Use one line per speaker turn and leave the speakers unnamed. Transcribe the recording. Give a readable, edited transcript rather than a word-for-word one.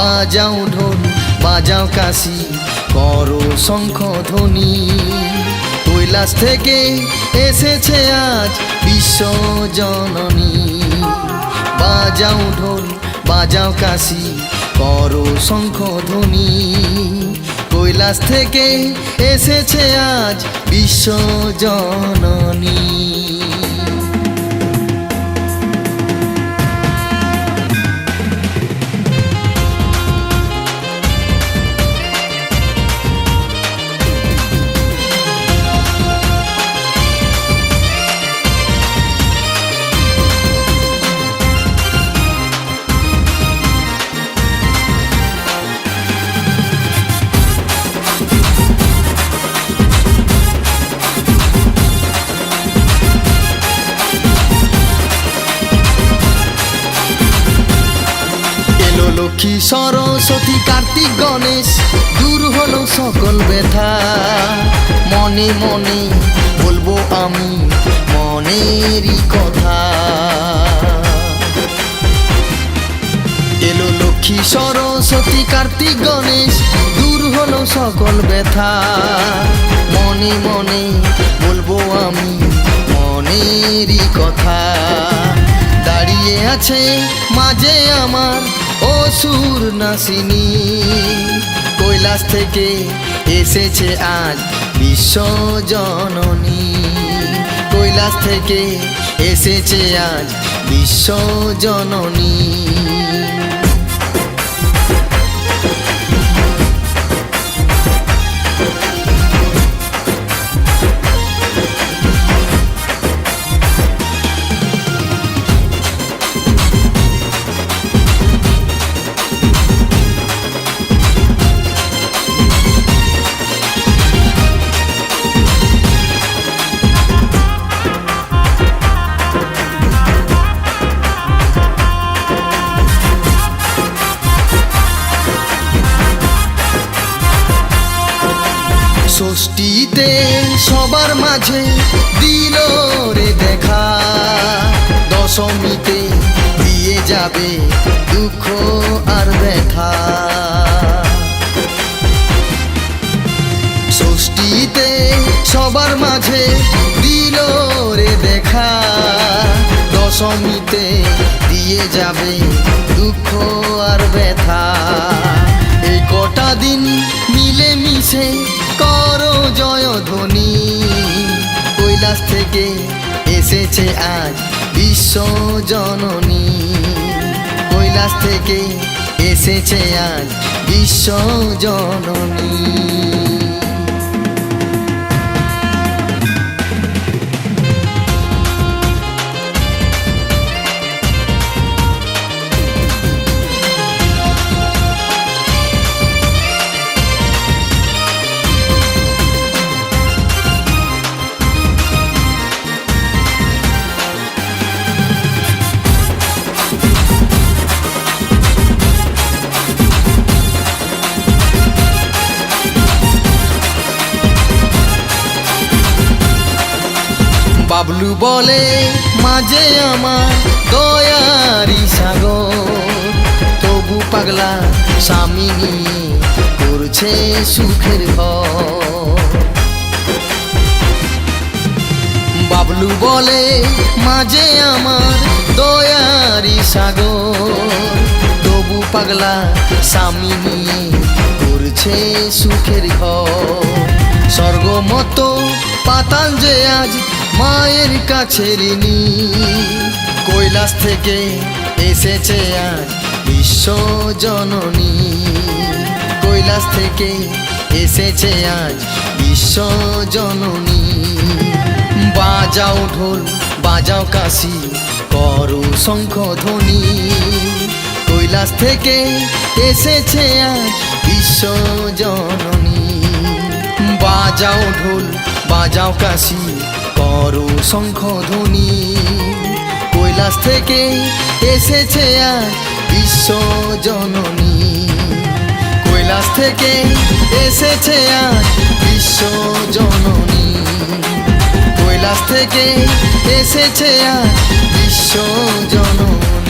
বাজাও ঢোল বাজাও কাশি করো শঙ্খ ধ্বনি। কৈলাস থেকে এসেছে আজ বিশ্বজননী। বাজাও ঢোল বাজাও কাশি করো শঙ্খ ধ্বনি। কৈলাস থেকে এসেছে আজ বিশ্বজননী। লক্ষ্মী সরস্বতী কার্তিক গণেশ দূর হলো সকল ব্যথা। মনে মনে বলবো আমি মনেরই কথা। এলো লক্ষ্মী সরস্বতী কার্তিক গণেশ দূর হলো সকল ব্যথা। মনে মনে বলবো আমি মনেরই কথা। দাঁড়িয়ে আছে মাঝে আমার অসুর নাসিনী। কৈলাস থেকে এসেছে আজ বিশ্বজননী। কৈলাস থেকে এসেছে আজ বিশ্বজননী। ষষ্ঠীতে সবার মাঝে দিল রে দেখা। দশমীতে দিয়ে যাবে দুঃখ আর ব্যথা। ষষ্ঠীতে সবার মাঝে দিল রে দেখা। দশমীতে দিয়ে যাবে দুঃখ আর ব্যথা। এই কটা দিন মিলে মিশে করো জয়ধ্বনি। কৈলাস থেকে এসেছে আজ বিশ্বজননী। কৈলাস থেকে এসেছে আজ বিশ্বজননী। বাবলু বলে মাঝে আমার দয়ারি সাগর। তবু পাগলা স্বামী নিয়ে করছে সুখের ঘর। বাবলু বলে মাঝে আমার দয়ারি সাগর। তবু পাগলা স্বামী নিয়ে করছে সুখের ঘর। স্বর্গ মতো পাতাল যে আজ মায়ের কাছে ঋণী। কৈলাস থেকে এসেছে আজ বিশ্বজননী। কৈলাস থেকে এসেছে আজ বিশ্বজননী। বাজাও ঢোল বাজাও কাশি করো শঙ্খ ধ্বনি। কৈলাস থেকে এসেছে আজ বিশ্বজননী। বাজাও ঢোল বাজাও কাশি করো শঙ্খ ধ্বনি। কৈলাস থেকে এসেছে আজ বিশ্বজননী। কৈলাস থেকে এসেছে আজ বিশ্বজননী। কৈলাস থেকে এসেছে আজ বিশ্বজননী।